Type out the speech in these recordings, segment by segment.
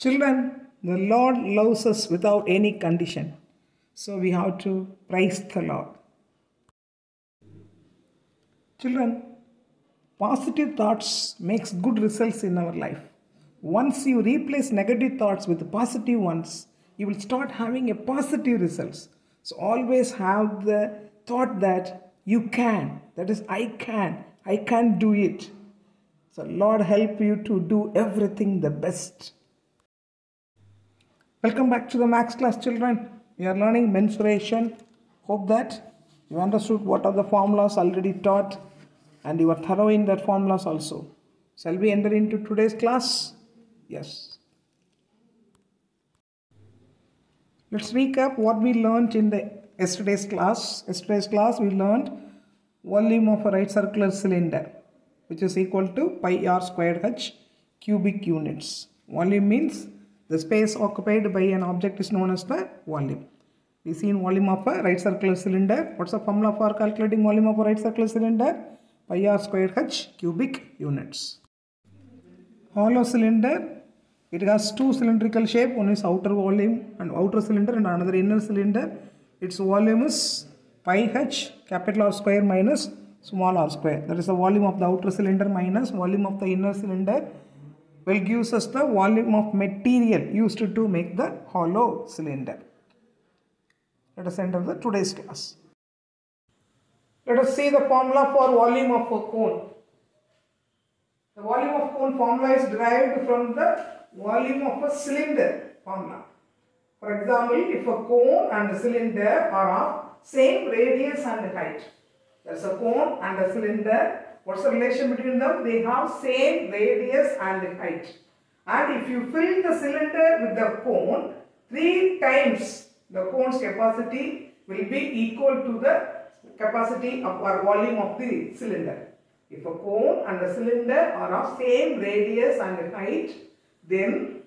Children, the Lord loves us without any condition. So we have to praise the Lord. Children, positive thoughts makes good results in our life. Once you replace negative thoughts with positive ones, you will start having a positive results. So always have the thought that you can. That is, I can do it. So Lord help you to do everything the best. Welcome back to the Max class, children. We are learning mensuration. Hope that you understood what are the formulas already taught and you are thorough in that formulas also. Shall we enter into today's class? Yes. Let's recap what we learned in the yesterday's class. Yesterday's class we learned volume of a right circular cylinder, which is equal to pi r squared h cubic units. Volume means the space occupied by an object is known as the volume. We see in volume of a right circular cylinder. What's the formula for calculating volume of a right circular cylinder? Pi r squared h cubic units. Hollow cylinder, it has two cylindrical shape. One is outer volume and outer cylinder and another inner cylinder. Its volume is pi h capital R square minus small r square. That is the volume of the outer cylinder minus volume of the inner cylinder will gives us the volume of material used to make the hollow cylinder. Let us enter the today's class. Let us see the formula for volume of a cone. The volume of cone formula is derived from the volume of a cylinder formula. For example, if a cone and a cylinder are of same radius and height. There is a cone and a cylinder. What's the relation between them? They have same radius and height. And if you fill the cylinder with the cone, 3 times the cone's capacity will be equal to the capacity of or volume of the cylinder. If a cone and a cylinder are of same radius and height, then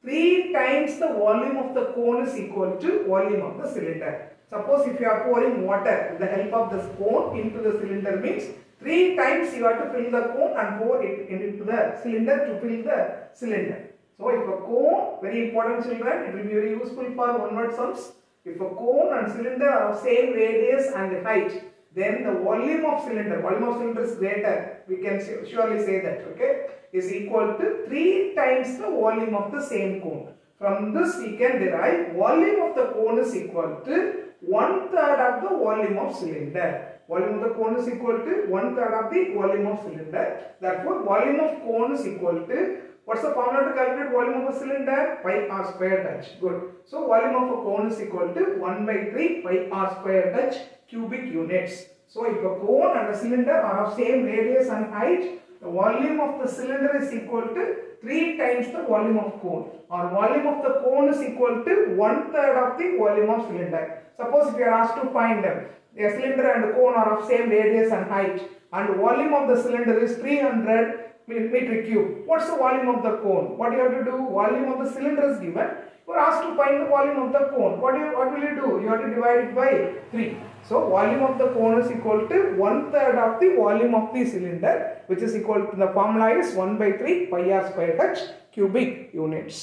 3 times the volume of the cone is equal to volume of the cylinder. Suppose if you are pouring water with the help of this cone into the cylinder means 3 times you have to fill the cone and pour it into the cylinder to fill the cylinder. So if a cone, very important children, it will be very useful for one-word sums. If a cone and cylinder are of same radius and height, then the volume of cylinder is greater, we can surely say that, okay, is equal to 3 times the volume of the same cone. From this we can derive volume of the cone is equal to 1/3 of the volume of cylinder. Volume of the cone is equal to 1/3 of the volume of cylinder. Therefore, volume of cone is equal to, what's the formula to calculate volume of a cylinder? Pi r squared h. Good. So, volume of a cone is equal to 1/3 pi r squared h cubic units. So, if a cone and a cylinder are of same radius and height, the volume of the cylinder is equal to 3 times the volume of cone, or volume of the cone is equal to 1/3 of the volume of cylinder. Suppose if you are asked to find them, a cylinder and cone are of same radius and height, and volume of the cylinder is 300 meter cube. What's the volume of the cone? What you have to do? Volume of the cylinder is given. You are asked to find the volume of the cone. What will you do? You have to divide it by 3. So volume of the cone is equal to 1/3 of the volume of the cylinder, which is equal to, the formula is 1/3 pi r squared h cubic units.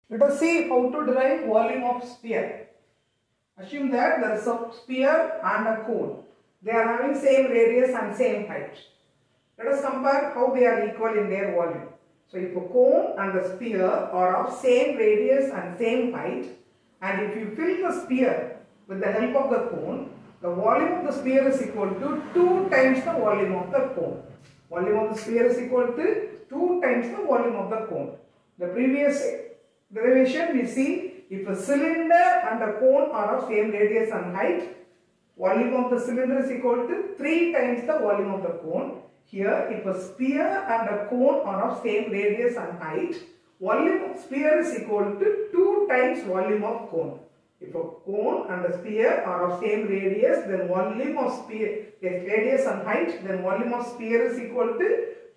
Let us see how to derive volume of sphere. Assume that there is a sphere and a cone. They are having same radius and same height. Let us compare how they are equal in their volume. So if a cone and a sphere are of same radius and same height, and if you fill the sphere with the help of the cone, the volume of the sphere is equal to 2 times the volume of the cone. Volume of the sphere is equal to 2 times the volume of the cone. The previous derivation we see, if a cylinder and a cone are of same radius and height, volume of the cylinder is equal to 3 times the volume of the cone. Here, if a sphere and a cone are of same radius and height, volume of sphere is equal to 2 times volume of cone. If a cone and a sphere are of same radius, then volume of sphere is radius and height, then volume of sphere is equal to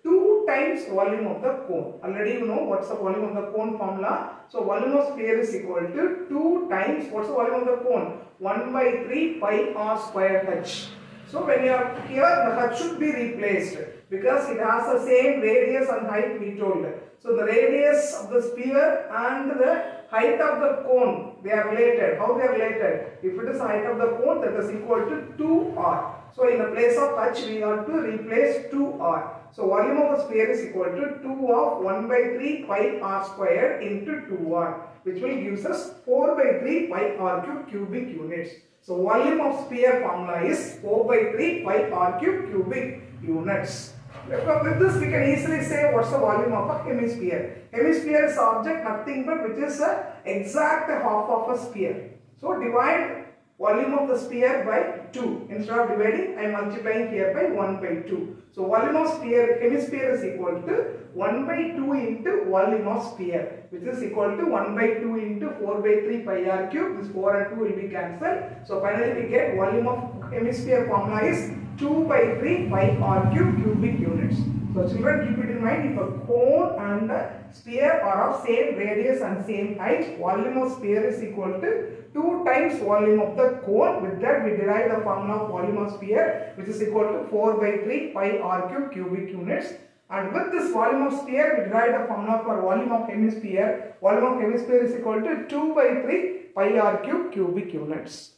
2 times volume of the cone. Already you know what's the volume of the cone formula. So volume of sphere is equal to 2 times, what's the volume of the cone? 1/3 pi r squared h. So when you are here, the h should be replaced. because it has the same radius and height we told. So the radius of the sphere and the height of the cone, they are related. How they are related? If it is the height of the cone, that is equal to 2r. So in the place of h, we have to replace 2r. So volume of a sphere is equal to 2 of 1 by 3 pi r squared into 2r, which will give us 4 by 3 pi r cube cubic units. So volume of sphere formula is 4 by 3 pi r cube cubic units. With this we can easily say what's the volume of a hemisphere. Hemisphere is object nothing but which is the exact half of a sphere. So divide volume of the sphere by 2. Instead of dividing, I am multiplying here by 1 by 2. So volume of sphere, hemisphere is equal to 1 by 2 into volume of sphere, which is equal to 1 by 2 into 4 by 3 pi r cube. This 4 and 2 will be cancelled. So finally we get volume of hemisphere formula is 2 by 3 pi r cube cubic units. So children, keep it in mind, if a cone and a sphere are of same radius and same height, volume of sphere is equal to 2 times volume of the cone. With that we derive the formula of volume of sphere, which is equal to 4 by 3 pi r cube cubic units. And with this volume of sphere, we derive the formula for volume of hemisphere. Volume of hemisphere is equal to 2 by 3 pi r cube cubic units.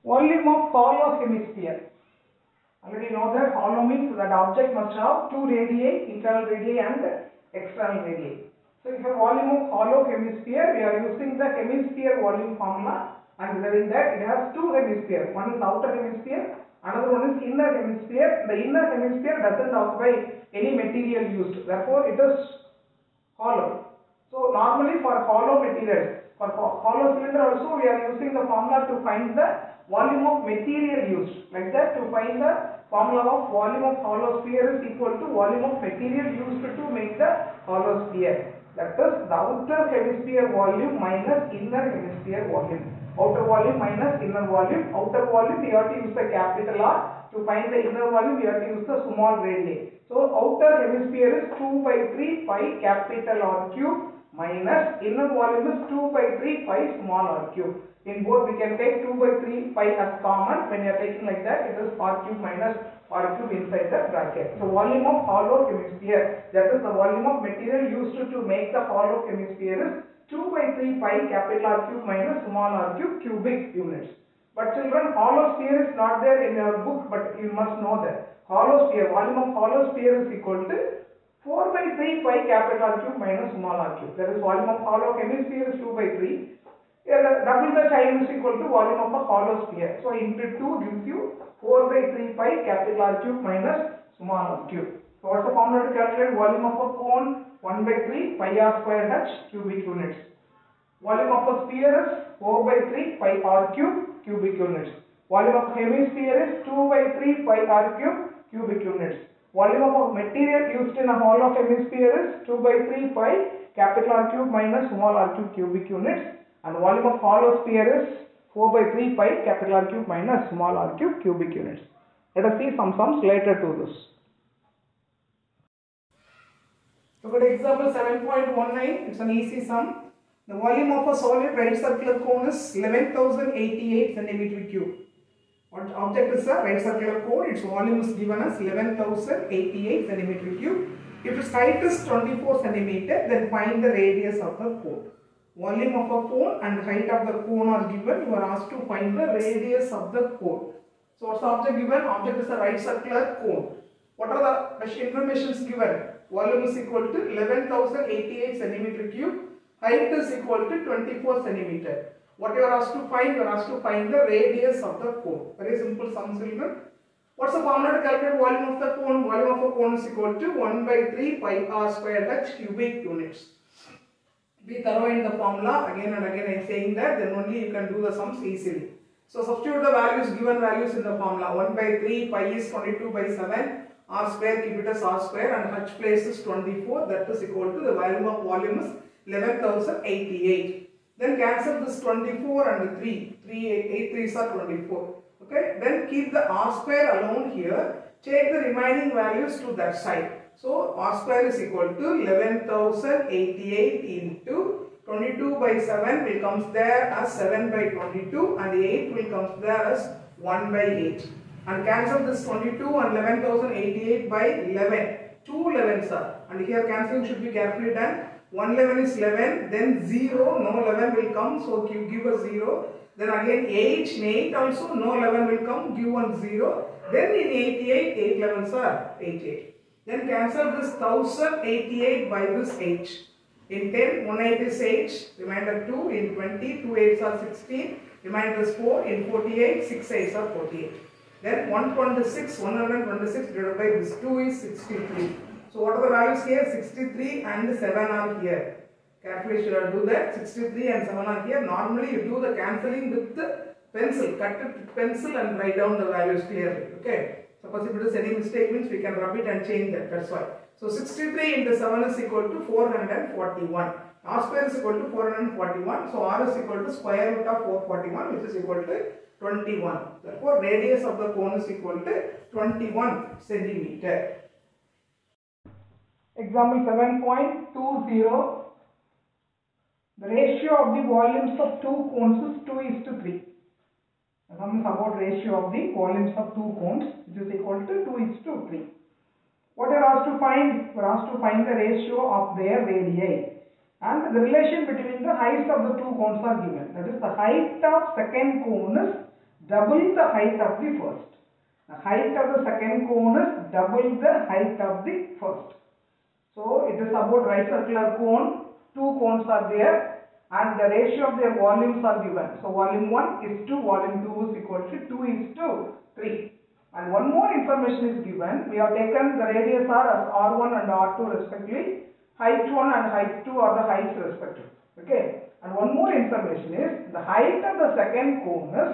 Volume of hollow hemisphere. Already know that hollow means that object must have two radii, internal radii and external radii. So if a volume of hollow hemisphere, we are using the hemisphere volume formula, and in that it has two hemispheres. One is outer hemisphere, another one is inner hemisphere. The inner hemisphere doesn't occupy any material used, therefore it is hollow. So normally for hollow materials, for hollow cylinder also we are using the formula to find the volume of material used. Like that, to find the formula of volume of hollow sphere is equal to volume of material used to make the hollow sphere. That is the outer hemisphere volume minus inner hemisphere volume. Outer volume minus inner volume. Outer volume we have to use the capital R. To find the inner volume we have to use the small radii. So outer hemisphere is 2 by 3 pi capital R cube minus inner volume is 2 by 3 pi small r cube. In both we can take 2 by 3 pi as common. When you are taking like that, it is r cube minus r cube inside the bracket. So volume of hollow hemisphere, that is the volume of material used to make the hollow hemisphere is 2 by 3 pi capital R cube minus small r cube cubic units. But children, hollow sphere is not there in your book, but you must know that hollow sphere, volume of hollow sphere is equal to 4 by 3 pi capital R cube minus small r cube. That is volume of hollow hemisphere is 2 by 3. Double the time is equal to volume of a hollow sphere. So into 2 gives you 4 by 3 pi capital R cube minus small r cube. So what's the formula to calculate volume of a cone? 1 by 3 pi r squared h cubic units. Volume of a sphere is 4 by 3 pi r cube cubic units. Volume of hemisphere is 2 by 3 pi r cube cubic units. Volume of a material used in a hollow hemisphere is 2 by 3 pi capital R cube minus small r cube cubic units. And volume of hollow sphere is 4 by 3 pi capital R cube minus small r cube cubic units. Let us see some sums related to this. Look at example 7.19. It's an easy sum. The volume of a solid right circular cone is 11,088 centimeter cube. What object is a right circular cone? Its volume is given as 11,088 centimeter cube. If its height is 24 centimeter, then find the radius of the cone. Volume of a cone and height of the cone are given. You are asked to find the radius of the cone. So what's the object given? Object is a right circular cone. What are the informations given? Volume is equal to 11,088 centimeter cube. Height is equal to 24 centimeter. What you are asked to find? You are asked to find the radius of the cone. Very simple sum, children. What's the formula to calculate volume of the cone? Volume of a cone is equal to 1 by 3 pi r squared h cubic units. Be thorough in the formula. Again and again I am saying that, then only you can do the sums easily. So substitute the values, given values in the formula. 1 by 3 pi is 22 by 7. R square, keep it as r square, and h place is 24. That is equal to the volume is 11,088. Then cancel this 24 and 3. 8 3s are 24. Okay. Then keep the r square alone here. Take the remaining values to that side. So r square is equal to 11,088 into 22 by 7 will comes there as 7 by 22, and 8 will comes there as 1 by 8. and cancel this 22 and 11,088 by 11. 2 11s are, and here cancelling should be carefully done. 1 11 is 11, then 0, no 11 will come, so give a 0. Then again 8, in 8 also no 11 will come, give 1 0. Then in 88, 8 11s are 88. Then cancel this 1088 by this 8. In 10, 1 8 is 8, remainder 2. In 20, 2 8s are 16, remainder is 4. In 48, 6 8s are 48. Then 126 divided by this 2 is 63. So what are the values here? 63 and 7 are here. Carefully should I do that. 63 and 7 are here. Normally you do the cancelling with the pencil. Cut it with pencil and write down the values clearly. Okay. Suppose if it is any mistake means we can rub it and change that. That's why. So 63 into 7 is equal to 441. R square is equal to 441. So R is equal to square root of 441, which is equal to 21. Therefore, radius of the cone is equal to 21 centimeter. Example 7.20. The ratio of the volumes of two cones is 2:3. The sum is about ratio of the volumes of two cones, which is equal to 2:3. What are asked to find? We are asked to find the ratio of their radii, and the relation between the heights of the two cones are given. That is, the height of second cone is double the height of the first. The height of the second cone is double the height of the first. So it is about right circular cone. Two cones are there, and the ratio of their volumes are given. So volume 1 is to volume 2 is equal to 2:3. And one more information is given. We have taken the radius r as r1 and r2 respectively. Height 1 and height 2 are the heights respectively. Okay. And one more information is the height of the second cone is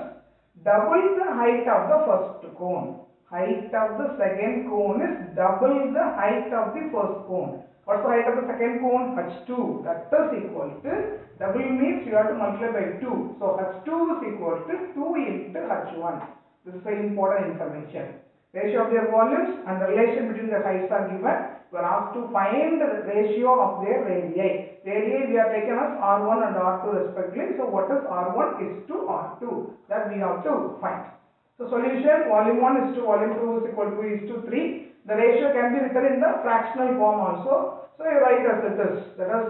double the height of the first cone. Height of the second cone is double the height of the first cone. What's the height of the second cone? h2. That is equal to, double means you have to multiply by 2. So h2 is equal to 2 into h1. This is very important information. Ratio of their volumes and the relation between the heights are given. We are asked to find the ratio of their radii. Radii we have taken as r1 and r2 respectively. So what is r1 is to r2. That we have to find. So solution, volume 1 is to volume 2 is equal to 2:3. The ratio can be written in the fractional form also. So you write as it is. That is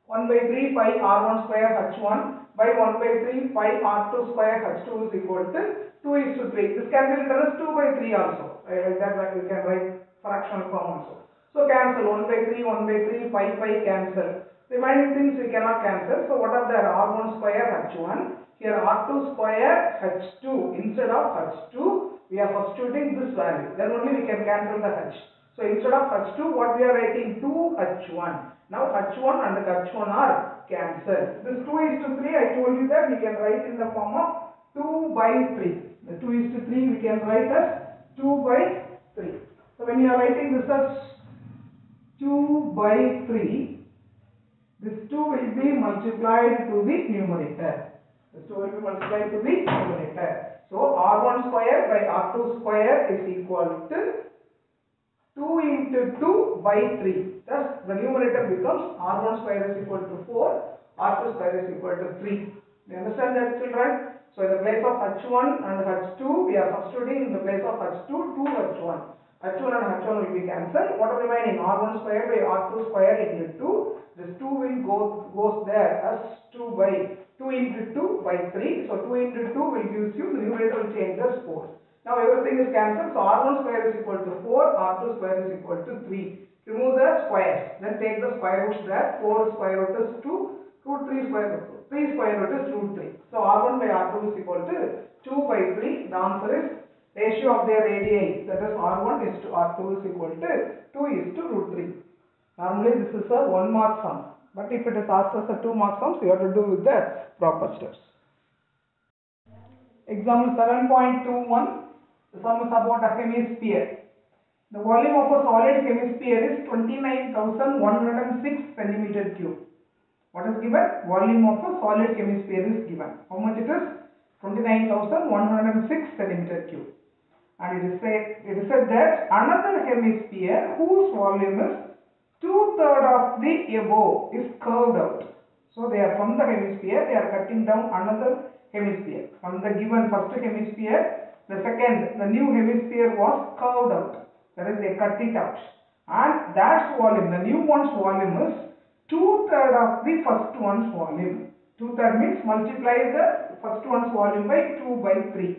1/3 pi r1 square h1 by 1/3 pi r2 square h2 is equal to 2:3. This can be written as 2/3 also. Like that we can write fractional form also. So cancel 1/3, 1/3, pi cancel. Remaining things we cannot cancel. So what are there? R1 square h1. Here R2 square h2. Instead of h2, we are substituting this value. Then only we can cancel the h. So instead of h2, what we are writing? 2h1. Now h1 and h1 are cancelled. This 2:3, I told you that we can write in the form of 2/3. The 2:3 we can write as 2/3. So when you are writing this as 2/3, this 2 will be multiplied to the numerator. This 2 will be multiplied to the numerator. So r1 square by r2 square is equal to 2 into 2/3. Thus the numerator becomes r1 square is equal to 4, r2 square is equal to 3. You understand that, children? So in the place of h1 and h2, we are substituting in the place of h2 2h1. h1 and h1 will be cancelled. What are remaining? r1 square by r2 square into 2. This 2 will goes there as 2 into 2/3. So 2 into 2 will gives you, the numerator will change as 4. Now everything is cancelled. So r1 square is equal to 4, r2 square is equal to 3. Remove the squares. Then take the square roots there. 4 square root is 2, root 3 square root. 3 square root is root 3. So r1 by r2 is equal to 2/3. The answer is ratio of their radii. That is r1 is to r2 is equal to 2 is to root 3. Normally this is a 1 mark sum. But if it is asked as a 2 mark sum, you have to do with the proper steps. Example 7.21. The sum is about a hemisphere. The volume of a solid hemisphere is 29,106 centimeter cube. What is given? Volume of a solid hemisphere is given. How much it is? 29,106 centimeter cube. And it is said that another hemisphere whose volume is 2/3 of the above is curved out. So they are from the hemisphere, they are cutting down another hemisphere. From the given first hemisphere, The second, the new hemisphere was curved out. That is, they cut it out. And that's volume. The new one's volume is 2/3 of the first one's volume. 2/3 means multiply the first one's volume by 2/3.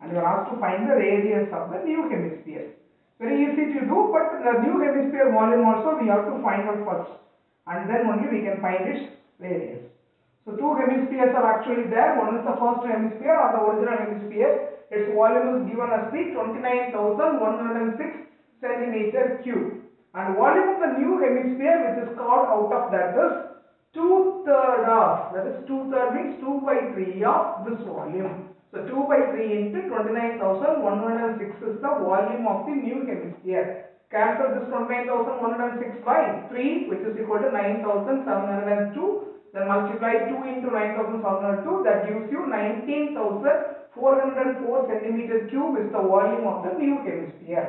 And you are asked to find the radius of the new hemisphere. Very easy to do, but the new hemisphere volume also we have to find out first. And then only we can find its radius. So two hemispheres are actually there. One is the first hemisphere or the original hemisphere. Its volume is given as the 29,106 centimeter cube. And volume of the new hemisphere which is carved out of that is 2/3 of, that is 2/3 means 2/3 of this volume. So 2/3 into 29,106 is the volume of the new hemisphere. Cancel this 29,106 by 3, which is equal to 9,702. Then multiply 2 into 9,702, that gives you 19,404 centimeter cube is the volume of the new hemisphere.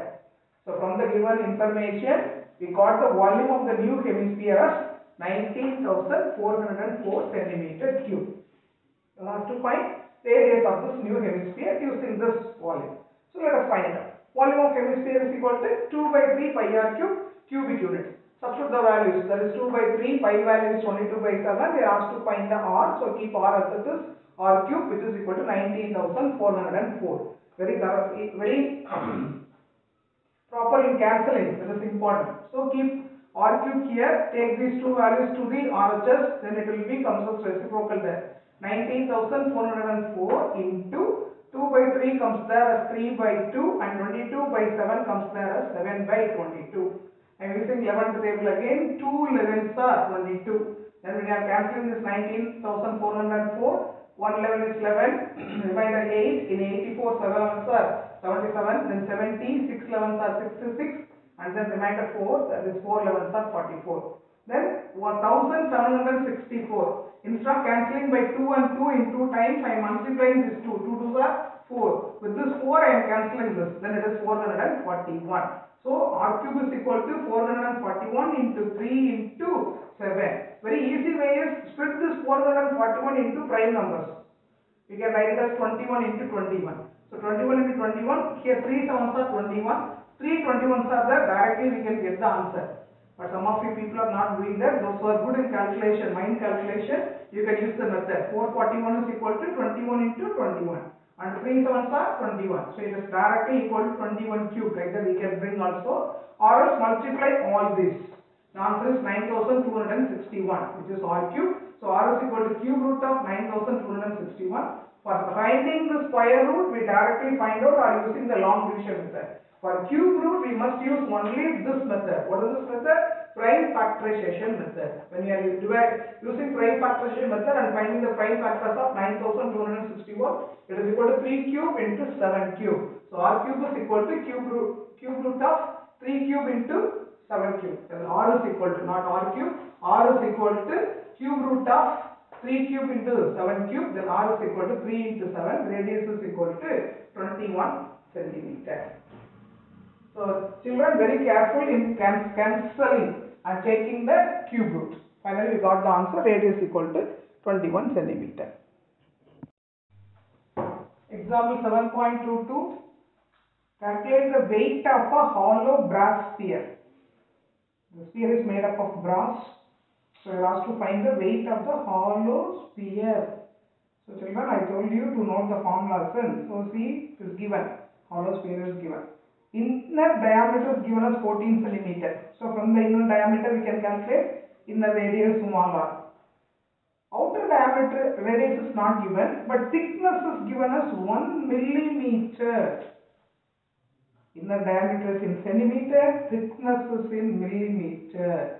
So from the given information, we got the volume of the new hemisphere as 19,404 centimeter cube. You have to find radius of this new hemisphere using this volume. So let us find out. Volume of hemisphere is equal to 2/3 pi r cube cubic units. Substitute the values. That is 2/3. Pi value is 22/7. We are asked to find the r. So keep r as it is. R cube, which is equal to 19,404. Very proper in cancelling. That is important. So keep r cube here. Take these two values to the RHS. Then it will become reciprocal there. 19,404 into 2/3 comes there as 3/2 and 22/7 comes there as 7/22. I am using 11th table again. 2 11s are 22. Then when you are cancelling this 19,404, 1 11 is 11, remainder 8. In 84, 7 11s are 77. Then 70, 6 11s are 66, and then remainder 4, that is 4 11s are 44. Then 1764. Instead of cancelling by 2 and 2 in 2 times, I am multiplying this 2. 2 2s are 4. With this 4, I am cancelling this. Then it is 441. So r cube is equal to 441 into 3 into 7. Very easy way is split this 441 into prime numbers. We can write it as 21 into 21. So 21 into 21, here 3 7s are 21. 3 21s are there. Directly we can get the answer. But some of you people are not doing that. Those who are good in calculation, mind calculation, you can use the method. 441 is equal to 21 into 21. And 3 7s are 21. So it is directly equal to 21 cube. Like that we can bring also. Or else multiply all this. The answer is 9,261, which is r cube. So r is equal to cube root of 9,261. For finding the square root, we directly find out or using the long division method. For cube root, we must use only this method. What is this method? Prime factorization method. When you are using prime factorization method and finding the prime factors of 9,261, it is equal to 3 cube into 7 cube. So r cube is equal to cube root of 3 cube into 7 cube. R is equal to, not r cube, r is equal to cube root of 3 cube into 7 cube. Then r is equal to 3 into 7. Radius is equal to 21 centimeter. So children, very careful in cancelling and taking the cube root. Finally we got the answer. Radius equal to 21 centimeter. Example 7.22. Calculate the weight of a hollow brass sphere. The sphere is made up of brass. So you are asked to find the weight of the hollow sphere. So children, I told you to note the formulas in. So see, it is given. Hollow sphere is given. Inner diameter is given as 14 centimeter. So from the inner diameter we can calculate inner radius small r. Outer diameter radius is not given, but thickness is given as 1 millimeter. Inner diameter is in centimeter, thickness is in millimeter.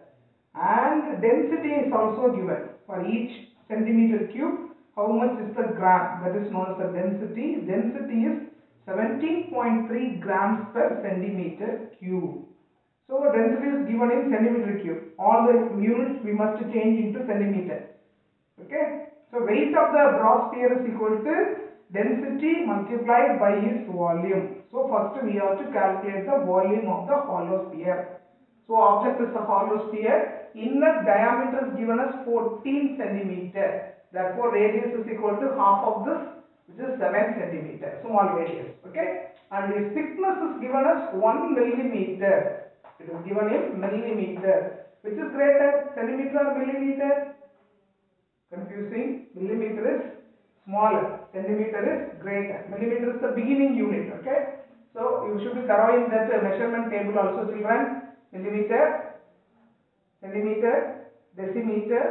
And density is also given. For each centimeter cube, how much is the gram? That is known as the density. Density is 17.3 grams per centimeter cube. So density is given in centimeter cube. All the units we must change into centimeter. Okay. So weight of the brass sphere is equal to density multiplied by its volume. So first we have to calculate the volume of the hollow sphere. So object is a hollow sphere. Inner diameter is given as 14 centimeter. Therefore radius is equal to half of this which is 7 centimeter, small radius. Okay, and its thickness is given as 1 millimeter. It is given in millimeter. Which is greater, centimeter or millimeter? Confusing. Millimeter is smaller, centimeter is greater. Millimeter is the beginning unit. Okay, so you should be thorough in that measurement table also, children. Millimeter, centimeter, decimeter,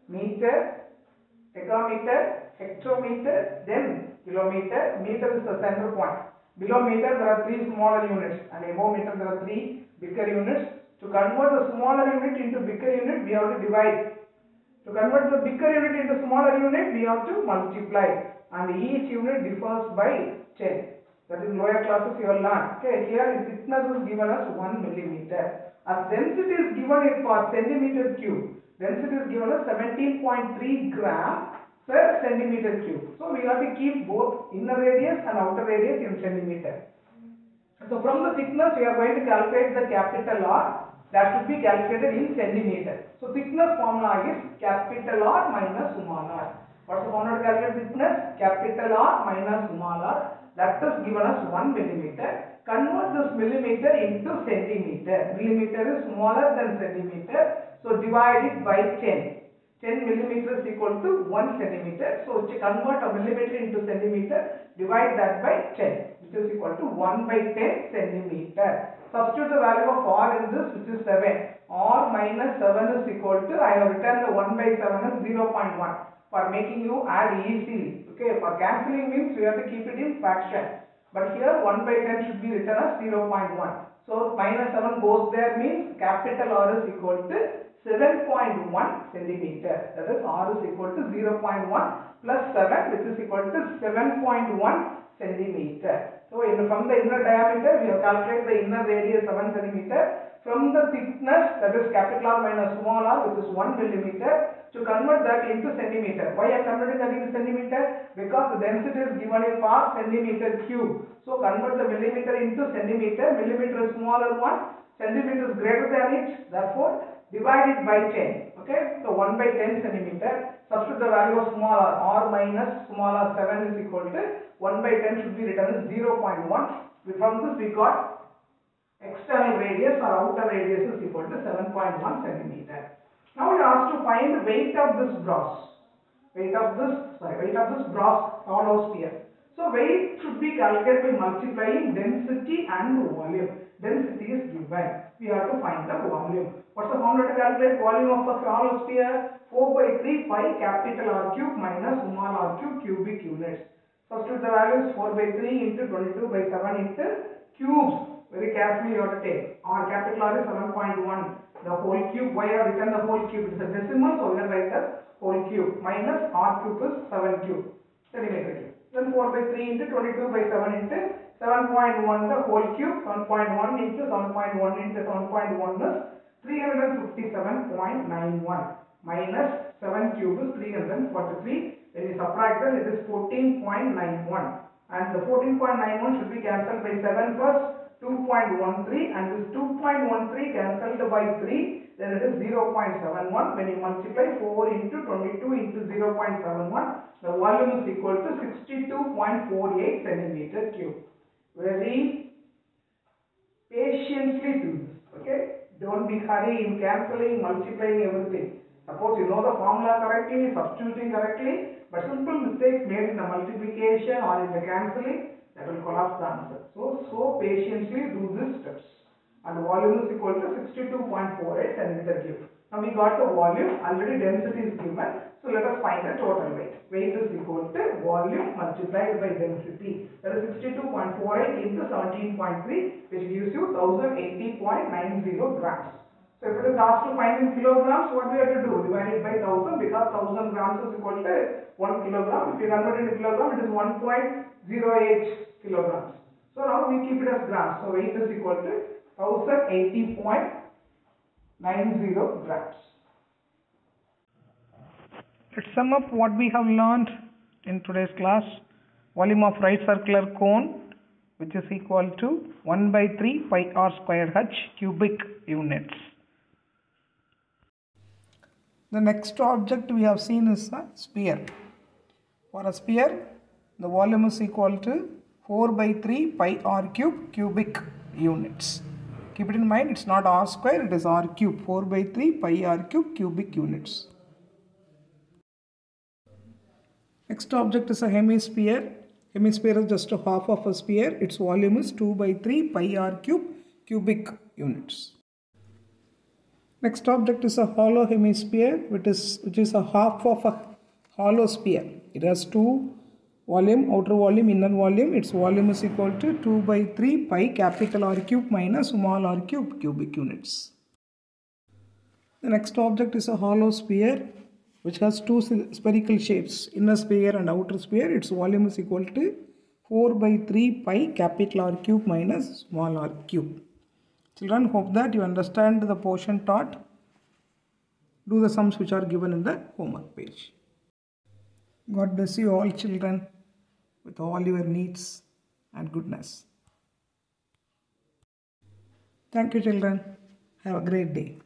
meter, decameter, hectometer, then kilometer. Meter is the center point. Below meter there are 3 smaller units, and above meter there are 3 bigger units. To convert the smaller unit into bigger unit, we have to divide. To convert the bigger unit into smaller unit, we have to multiply, and each unit differs by 10. That is lower classes you will learn. Okay, here thickness is given as 1 millimeter. As density is given in for centimeter cube. Density is given as 17.3 gram per centimeter cube. So we have to keep both inner radius and outer radius in centimeter. So from the thickness we are going to calculate the capital R. That should be calculated in centimeter. So thickness formula is capital R minus small r. What's the formula to calculate thickness? Capital R minus small r. That is given as 1 millimeter. Convert this millimeter into centimeter. Millimeter is smaller than centimeter. So divide it by 10. 10 millimeter is equal to 1 centimeter. So to convert a millimeter into centimeter, divide that by 10, which is equal to 1 by 10 centimeter. Substitute the value of R in this, which is 7. R minus 7 is equal to, I have written the 1 by 7 as 0.1 for making you add easily. Okay, for cancelling means we have to keep it in fraction. But here 1 by 10 should be written as 0.1. So minus 7 goes there, means capital R is equal to 7.1 centimeter. That is R is equal to 0.1 plus 7, which is equal to 7.1 centimeter. So from the inner diameter we have calculated the inner radius 7 centimeter. From the thickness, that is capital R minus small r, which is 1 millimeter, to convert that into centimeter. Why I am converting that into centimeter? Because the density is given in for centimeter cube. So convert the millimeter into centimeter. Millimeter is smaller one, centimeter is greater than it. Therefore divide it by 10. Okay, so 1 by 10 centimeter. Substitute the value of small r minus small r 7 is equal to 1 by 10 should be written as 0.1. From this we got external radius or outer radius is equal to 7.1 centimeter. Now we are asked to find the weight of this brass. Weight of this brass hollow sphere. So weight should be calculated by multiplying density and volume. Density is given. We have to find the volume. What's the formula to calculate volume of a hollow sphere? 4 by 3 pi capital R cube minus small r cube cubic units. Substitute the values 4 by 3 into 22 by 7 into cubes. Very carefully you have to take. R capital R is 7.1. The whole cube. Why I have written the whole cube? It is a decimal, so we can write as whole cube. Minus R cube is 7 cube. Centimeter cube. Then 4 by 3 into 22 by 7 into 7.1 the whole cube. 7.1 into 7.1 into 7.1 is 357.91. Minus 7 cube is 343. When you subtract that, it is 14.91. And the 14.91 should be cancelled by 7 first. 2.13, and this 2.13 cancelled by 3, then it is 0.71. When you multiply 4 into 22 into 0.71, the volume is equal to 62.48 centimeter cube. Very patiently do this. Okay, don't be hurry in cancelling, multiplying everything. Suppose you know the formula correctly, substituting correctly, but simple mistakes made in the multiplication or in the cancelling, that will collapse the answer. So patiently do these steps. And volume is equal to 62.48 centimeter cube. Now we got the volume, already density is given. So let us find the total weight. Weight is equal to volume multiplied by density. That is 62.48 into 17.3, which gives you 1080.90 grams. So if it is asked to find in kilograms, what we have to do? Divide it by 1000, because 1000 grams is equal to 1 kilogram. If you convert it into kilogram, it is 1.08 kilograms. So now we keep it as grams. So weight is equal to 1080.90 grams. Let's sum up what we have learned in today's class. Volume of right circular cone, which is equal to 1 by 3 pi r squared h cubic units. The next object we have seen is a sphere. For a sphere, The volume is equal to 4 by 3 pi r cube cubic units. Keep it in mind, it's not r square, it is r cube. 4 by 3 pi r cube cubic units. Next object is a hemisphere. Hemisphere is just a half of a sphere. Its volume is 2 by 3 pi r cube cubic units. Next object is a hollow hemisphere, which is a half of a hollow sphere. It has two volume, outer volume, inner volume. Its volume is equal to 2 by 3 pi capital R cube minus small r cube cubic units. The next object is a hollow sphere, which has two spherical shapes, inner sphere and outer sphere. Its volume is equal to 4 by 3 pi capital R cube minus small r cube. Children, hope that you understand the portion taught. Do the sums which are given in the homework page. God bless you all, children, with all your needs and goodness. Thank you, children. Have a great day.